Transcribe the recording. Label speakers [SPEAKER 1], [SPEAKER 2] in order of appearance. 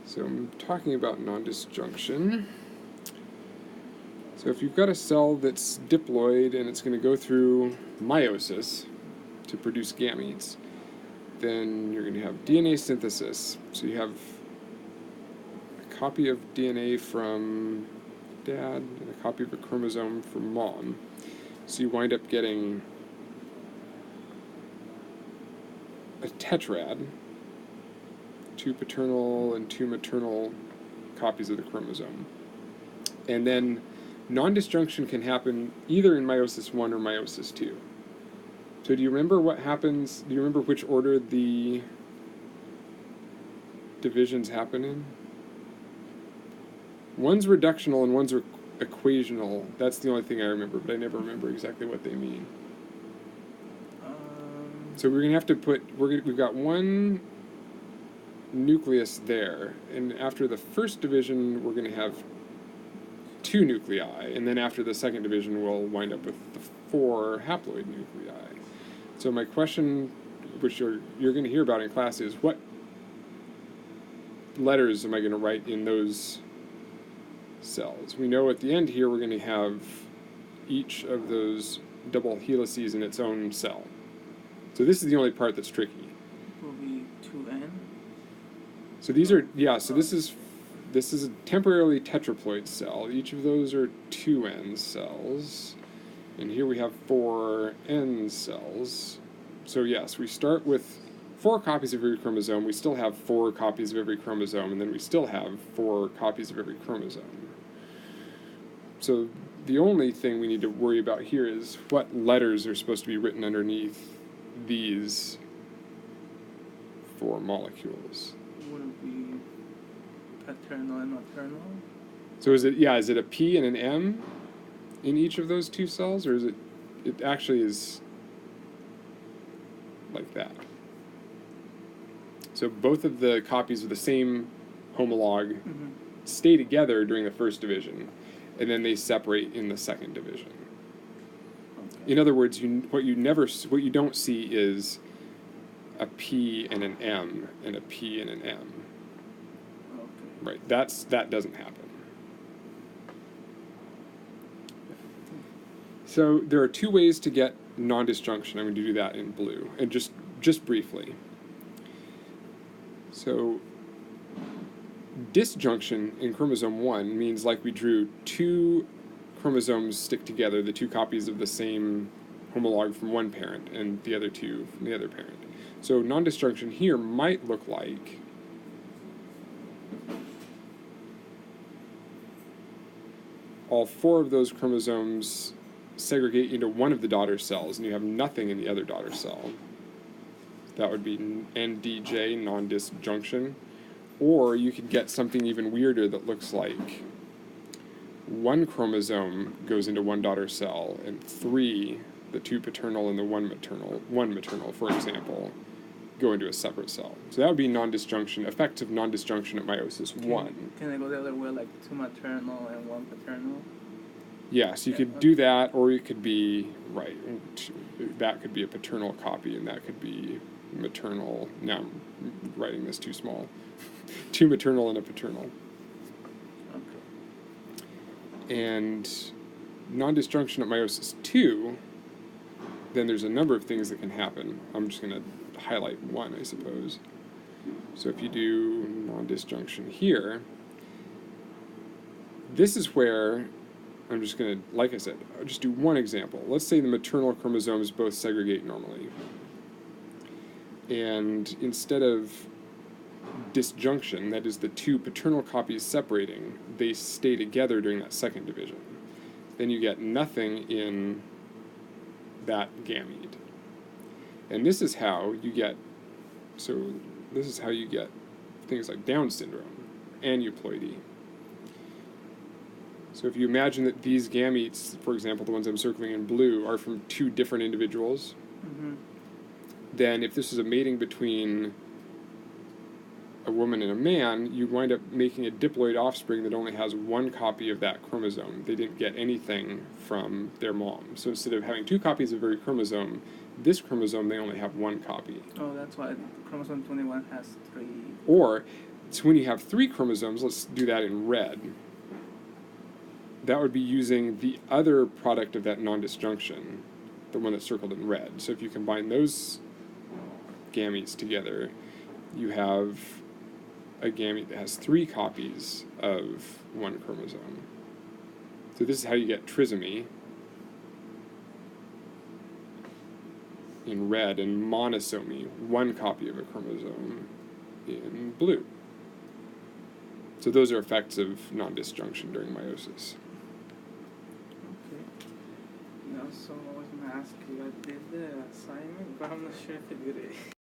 [SPEAKER 1] So I'm talking about nondisjunction. So if you've got a cell that's diploid and it's going to go through meiosis to produce gametes, then you're going to have DNA synthesis. So you have a copy of DNA from dad and a copy of a chromosome from mom. So you wind up getting a tetrad, 2 paternal and 2 maternal copies of the chromosome. And then nondisjunction can happen either in meiosis 1 or meiosis 2. So do you remember what happens? Do you remember which order the divisions happen in? One's reductional and one's equational. That's the only thing I remember, but I never remember exactly what they mean. So we're going to have to put, we've got one nucleus there, and after the first division we're going to have 2 nuclei, and then after the second division we'll wind up with the 4 haploid nuclei. So my question, which you're going to hear about in class, is what letters am I going to write in those cells? We know at the end here we're going to have each of those double helices in its own cell. So this is the only part that's tricky.
[SPEAKER 2] Will be 2n.
[SPEAKER 1] So these are, yeah, so this is a temporarily tetraploid cell. Each of those are 2n cells. And here we have 4 n cells. So yes, we start with 4 copies of every chromosome. We still have 4 copies of every chromosome, and then we still have 4 copies of every chromosome. So the only thing we need to worry about here is what letters are supposed to be written underneath these 4 molecules.
[SPEAKER 2] Would it be paternal and maternal?
[SPEAKER 1] So is it a P and an M in each of those 2 cells, or is it actually is like that? So both of the copies of the same homolog stay together during the first division, and then they separate in the second division.
[SPEAKER 2] Okay.
[SPEAKER 1] In other words, what you don't see is a P and an M and a P and an M.
[SPEAKER 2] Okay.
[SPEAKER 1] Right. That doesn't happen. So there are 2 ways to get nondisjunction. I'm going to do that in blue, and just briefly. So disjunction in chromosome 1 means, like we drew, 2 chromosomes stick together, the 2 copies of the same homolog from one parent and the other 2 from the other parent. So nondisjunction here might look like all 4 of those chromosomes segregate into one of the daughter cells, and you have nothing in the other daughter cell. That would be NDJ, nondisjunction. Or you could get something even weirder that looks like 1 chromosome goes into one daughter cell, and 3, the 2 paternal and the 1 maternal, for example, go into a separate cell. So that would be nondisjunction, effective nondisjunction at meiosis 1.
[SPEAKER 2] Can I go the other way, like 2 maternal and 1 paternal?
[SPEAKER 1] Yes, you could do that, or it could be, right, that could be a paternal copy, and that could be maternal. Now I'm writing this too small. 2 maternal and a paternal.
[SPEAKER 2] Okay.
[SPEAKER 1] And nondisjunction at meiosis 2, then there's a number of things that can happen. I'm just going to highlight one, I suppose. So if you do nondisjunction here, this is where I'm just going to, like I said, I'll just do one example. Let's say the maternal chromosomes both segregate normally. And instead of disjunction, that is the 2 paternal copies separating, they stay together during that second division. Then you get nothing in that gamete. And this is how you get things like Down syndrome, aneuploidy. So if you imagine that these gametes, for example, the ones I'm circling in blue, are from 2 different individuals, then if this is a mating between a woman and a man, you wind up making a diploid offspring that only has 1 copy of that chromosome. They didn't get anything from their mom. So instead of having 2 copies of every chromosome, this chromosome they only have 1 copy.
[SPEAKER 2] Oh, that's why chromosome 21 has 3.
[SPEAKER 1] Or So when you have 3 chromosomes, let's do that in red. That would be using the other product of that nondisjunction, the one that's circled in red. So if you combine those gametes together, you have a gamete that has 3 copies of 1 chromosome. So this is how you get trisomy in red and monosomy, 1 copy of a chromosome, in blue. So those are effects of nondisjunction during meiosis.
[SPEAKER 2] Okay. Now, so I was gonna ask you, I did the assignment, but I'm not sure if I did it.